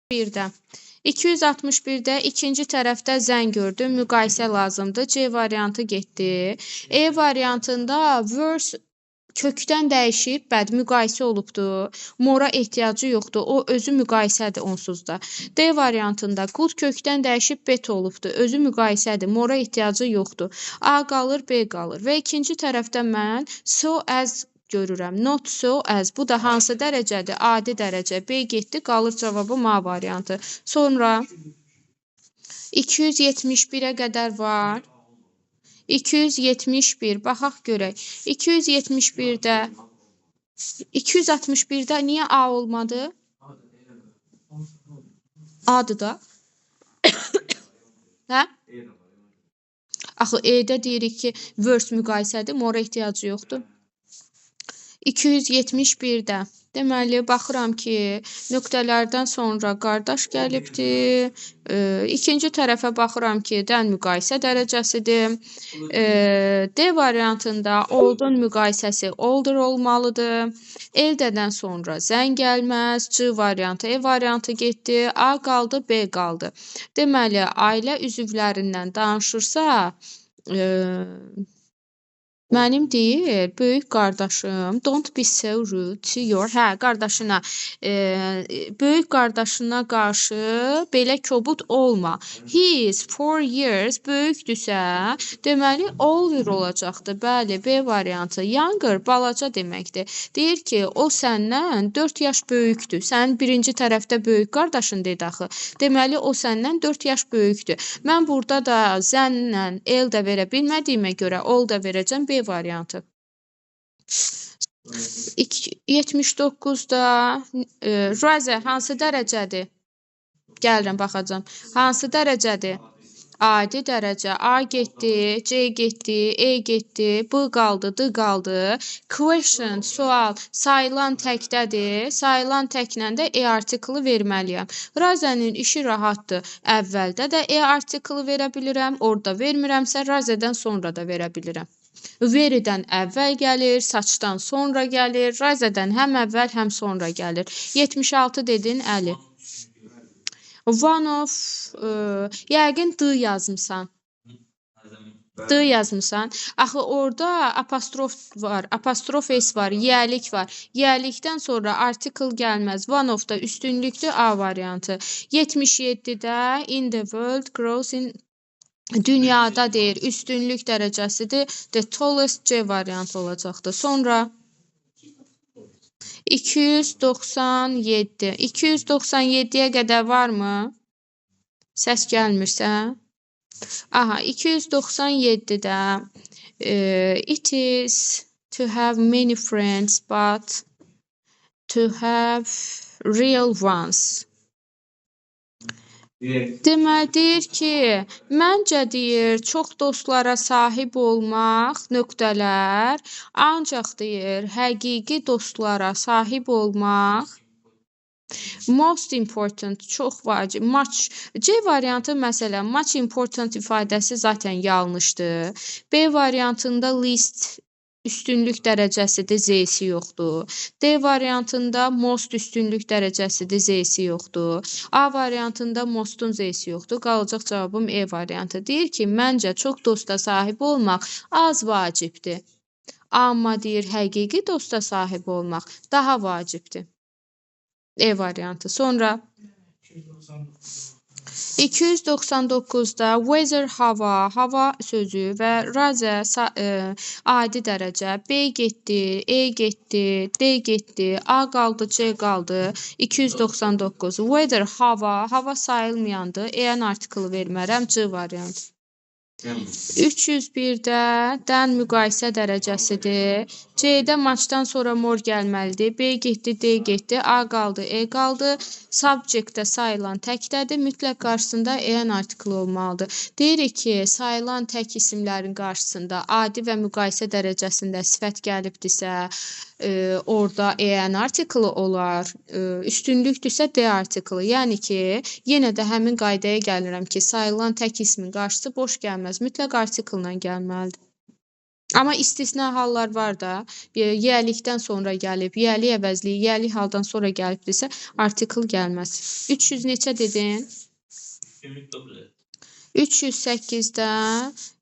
261-də. 261-də ikinci tərəfdə zən gördüm, müqayisə lazımdır. C variantı getdi. E variantında verse kökdən dəyişib, bəd müqayisə olubdur. Mora ehtiyacı yoxdur. O özü müqayisədir onsuz da. D variantında good kökdən dəyişib bet olubdur. Özü müqayisədir. Mora ehtiyacı yoxdur. A qalır, B qalır. Və ikinci tərəfdə mən so as görürəm. Not so as. Bu da hansı dərəcədir? Adi dərəcə. B getdi, qalır cavabım A variantı. Sonra 271-ə qədər var. 271, baxaq görək. 261-də niyə A olmadı? A-dır da. Hə? Axı E-də deyirik ki, verse müqayisədir, mora ehtiyacı yoxdur. 271-də. Deməli, baxıram ki, nöqtələrdən sonra qardaş gəlibdir. İkinci tərəfə baxıram ki, dən müqayisə dərəcəsidir. D variantında oldun müqayisəsi older olmalıdır. Eldədən sonra zən gəlməz. C variantı, E variantı getdi. A qaldı, B qaldı. Deməli, ailə üzvlərindən danışırsa, mənim deyir, böyük qardaşım, don't be so rude to your, qardaşına, böyük qardaşına qarşı belə kobud olma. He is 4 years, böyükdürsə, deməli, older olacaqdır. Bəli, B variantı. Younger, balaca deməkdir. Deyir ki, o səndən 4 yaş böyükdür. Sənin birinci tərəfdə böyük qardaşın dedi axı. Deməli, o səndən 4 yaş böyükdür. Mən burada da zənlə el də verə bilmədiyimə görə ol da verəcəm B variantı. 79-da razə hansı dərəcədir? Gəlirəm, baxacam. Hansı dərəcədir? Adi dərəcə. A getdi, C getdi, E getdi, B qaldı, D qaldı. Question, sual, sayılan təkdədir. Sayılan təklə də E artiklı verməliyəm. Razənin işi rahatdır. Əvvəldə də E artiklı verə bilirəm. Orada vermirəmsə, razədən sonra da verə bilirəm. Veridən əvvəl gəlir, saçdan sonra gəlir, razədən həm əvvəl, həm sonra gəlir. 76 dedin, Əli. One of, yəqin D yazmısan. D yazmısan. Axı orada apostrof var, apostrof S var, yəlik var. Yəlikdən sonra artikel gəlməz. One of da üstünlükdür, A variantı. 77-də in the world grows in dünyada deyir, üstünlük dərəcəsidir. The tallest C variantı olacaqdır. Sonra 297. 297-yə qədər varmı? Səs gəlmirsə? Aha, 297-də it is to have many friends but to have real ones. Deməli, deyir ki, məncə deyir, çox dostlara sahib olmaq, nöqtələr, ancaq deyir, həqiqi dostlara sahib olmaq, most important, çox vacib, much, C variantı məsələn, much important ifadəsi zaten yanlışdır. B variantında least üstünlük dərəcəsidir, Z-si yoxdur. D variantında most üstünlük dərəcəsidir, Z-si yoxdur. A variantında mostun Z-si yoxdur. Qalacaq cavabım E variantı. Deyir ki, məncə çox dosta sahib olmaq az vacibdir. Amma deyir, həqiqi dosta sahib olmaq daha vacibdir. E variantı. Sonra 299-da weather hava sözü və razə adi dərəcə. B getdi, E getdi, D getdi, A qaldı, C qaldı. 299. Weather hava sayılmayandır. E-ən artiklı vermərəm, C variantı. 301-də dən müqayisə dərəcəsidir. C-də maçdan sonra mor gəlməlidir. B getdi, D getdi, A qaldı, E qaldı. Subject-də sayılan təkdədir. Mütləq qarşısında E-ən artiklı olmalıdır. Deyirik ki, sayılan tək isimlərin qarşısında adi və müqayisə dərəcəsində sifət gəlibdirsə, orada E-ən artiklı olar. Üstünlükdürsə D artiklı. Yəni ki, yenə də həmin qaydaya gəlirəm ki, sayılan tək ismin qarşısı boş gəlməz. Mütləq artiklla gəlməlidir. Amma istisna hallar var da. Yəlikdən sonra gəlib, yəli əvəzli, yəli haldan sonra gəlibdirsə, artikel gəlməz. 300 neçə dedin? 308-də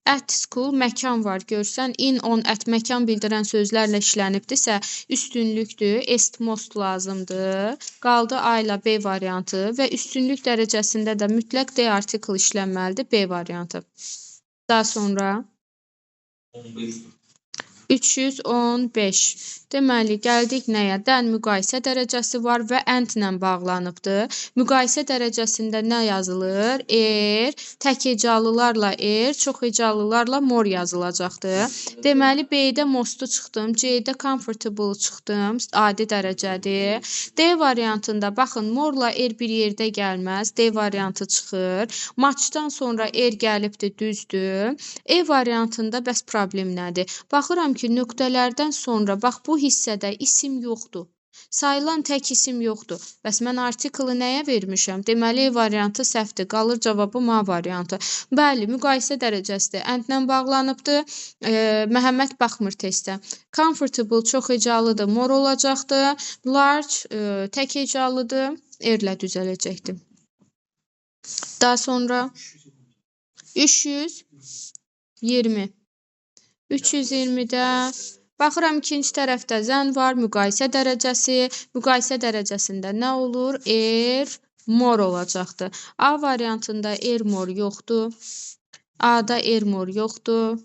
at school məkan var. Görsən, in, on, at məkan bildirən sözlərlə işlənibdirsə, üstünlükdür, est most lazımdır. Qaldı A ilə B variantı və üstünlük dərəcəsində də mütləq D artikel işlənməlidir, B variantı. Daha sonra 315. Deməli, gəldik nəyə? Dən müqayisə dərəcəsi var və and-lə bağlanıbdır. Müqayisə dərəcəsində nə yazılır? Tək hecalılarla çox hecalılarla more yazılacaqdır. Deməli, B-də most-u çıxdım, C-də comfortable çıxdım, adi dərəcədir. D variantında, baxın, more-la bir yerdə gəlməz, D variantı çıxır. Matchdan sonra gəlibdir, düzdür. E variantında bəs problem nədir? Baxıram ki, nöqtələrdən sonra, bax, bu hissədə isim yoxdur. Sayılan tək isim yoxdur. Bəs mən artiklı nəyə vermişəm? Deməli, E variantı səhvdir. Qalır cavabım A variantı. Bəli, müqayisə dərəcəsidir. And-lə bağlanıbdır. Məhəmməd baxmır testə. Comfortable çox hecalıdır, more olacaqdır. Large tək hecalıdır, R-lə düzələcəkdir. Daha sonra 320. 320-də baxıram, ikinci tərəfdə zən var, müqayisə dərəcəsi. Müqayisə dərəcəsində nə olur? More olacaqdır. A variantında more yoxdur. A-da more yoxdur.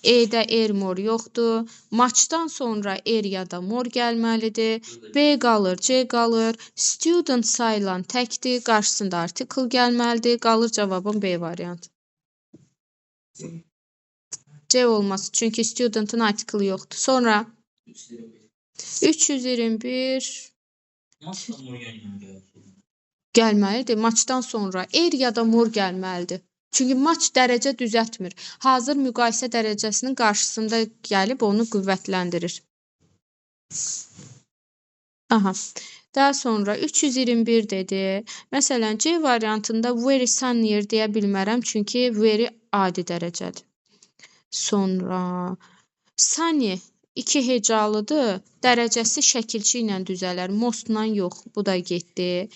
E-də more yoxdur. Matchdan sonra ya da more gəlməlidir. B qalır, C qalır. Student sayılan təkdir. Qarşısında artikel gəlməlidir. Qalır cavabın B variantı. C olması. Çünki student'ın artikeli yoxdur. Sonra 321 gəlməlidir. Matchdan sonra ya da more gəlməlidir. Çünki match dərəcə düzəltmir. Hazır müqayisə dərəcəsinin qarşısında gəlib onu qüvvətləndirir. Aha. Daha sonra 321 dedi. Məsələn, C variantında very sunny deyə bilmərəm. Çünki very adi dərəcədir. Sonra sunny 2 hecalıdır. Dərəcəsi şəkilçi ilə düzələr. Mostla yox. Bu da getdi.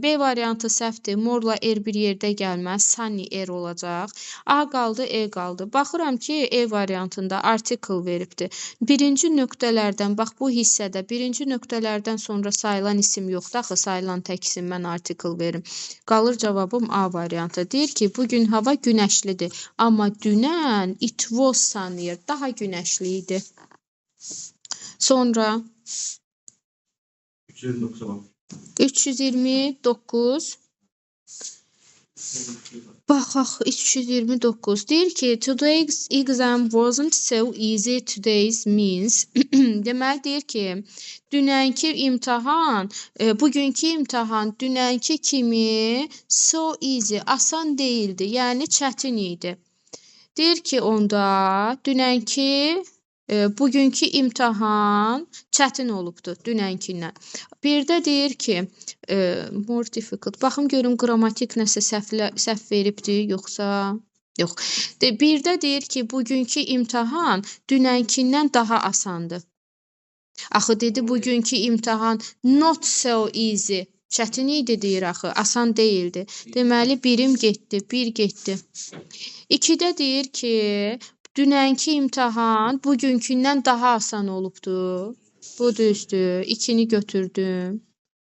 B variantı səhvdir. Morla bir yerdə gəlməz. Sunny olacaq. A qaldı, E qaldı. Baxıram ki, E variantında artikel veribdir. Birinci nöqtələrdən, bax bu hissədə birinci nöqtələrdən sonra sayılan isim yoxdur. Axı sayılan tək isim mən artikel verim. Qalır cavabım A variantı. Deyir ki, bugün hava günəşlidir. Amma dünən it was sunny. Daha günəşli idi. Sonra 329. Baxaq, 329 deyir ki, today's exam wasn't so easy. Today's means. Deməli deyir ki, dünənki imtahan, bugünkü imtahan dünənki kimi so easy, asan değildi. Yəni çətin idi. Deyir ki, onda dünənki bugünkü imtahan çətin olubdur dünənkindən. Bir də deyir ki, more difficult. Baxım görüm qrammatik nəsə səhv veribdir, yoxsa yox. Bir də deyir ki, bugünkü imtahan dünənkindən daha asandır. Axı dedi bugünkü imtahan not so easy. Çətin idi deyir axı, asan değildi. Deməli birim getdi, bir getdi. 2-də deyir ki, dünənki imtahan bugünkündən daha asan olubdur. Bu düzdür. 2-ni götürdüm.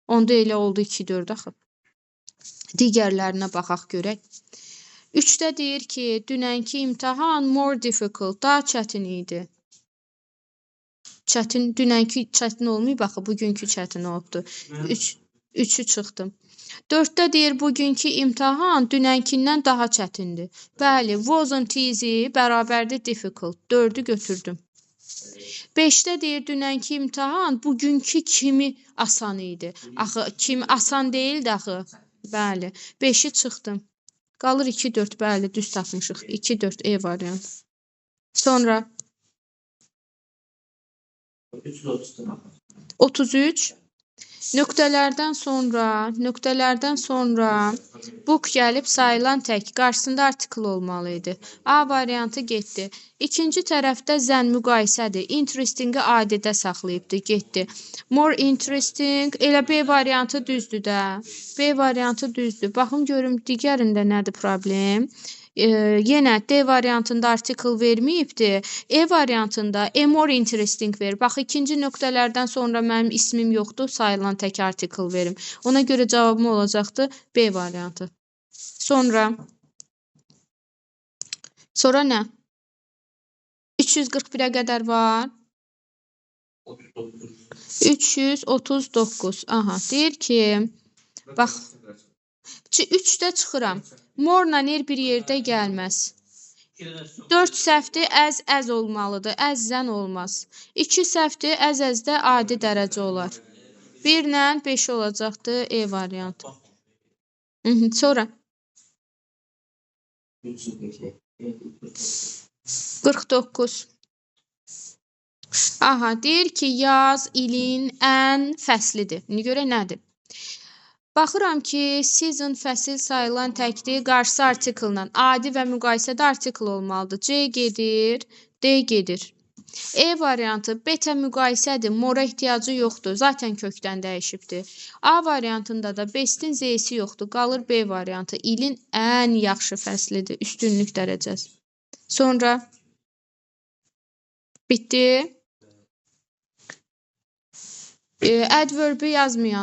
Onda elə oldu 2-4 axı. Digərlərinə baxaq görək. 3-də deyir ki, dünənki imtahan more difficult, daha çətin idi. Dünənki çətin olmayıb axı, bugünkü çətin olubdur. 3-ü çıxdım. 4-də deyir, bugünkü imtahan dünənkindən daha çətindir. Bəli, wasn't easy bərabərdir difficult. 4-ü götürdüm. 5-də deyir, dünənki imtahan bugünkü kimi asan idi. Axı, kimi asan deyildi axı. Bəli, 5-i çıxdım. Qalır 2-4, bəli, düz tapmışıq. 2-4, E variantı. Sonra 33. Nöqtələrdən sonra book gəlib sayılan tək qarşısında artikel olmalı idi. A variantı getdi. İkinci tərəfdə zən müqayisədir. Interesting-i adidə saxlayıbdı, getdi. More interesting, elə B variantı düzdür də. B variantı düzdür. Baxım görüm digərində nədir problem. Yenə D variantında artikel verməyibdi. E variantında more interesting verir. Bax, ikinci nöqtələrdən sonra mənim ismim yoxdur, sayılan tək artikel verim. Ona görə cavabım olacaqdı B variantı. Sonra nə? 341-ə qədər var. 339. Aha, deyir ki, bax, 3-də çıxıram. Morla bir yerdə gəlməz. 4 səhvdir, əz olmalıdır. Əzdən olmaz. 2 səhvdir, əzdə adi dərəcə olar. 1 ilə 5 olacaqdı E variantı. Sonra 49. Aha, deyir ki, yaz ilin ən fəslidir. İndi görə nədir? Baxıram ki, season fəsil sayılan təkdir, qarşısı artikellə. Adi və müqayisədə artikel olmalıdır. C gedir, D gedir. E variantı beta müqayisədir, mora ehtiyacı yoxdur. Zaten kökdən dəyişibdir. A variantında da bestin Z-si yoxdur. Qalır B variantı. İlin ən yaxşı fəslidir. Üstünlük dərəcəsi. Sonra bitdi. Adverbi yazmayalım.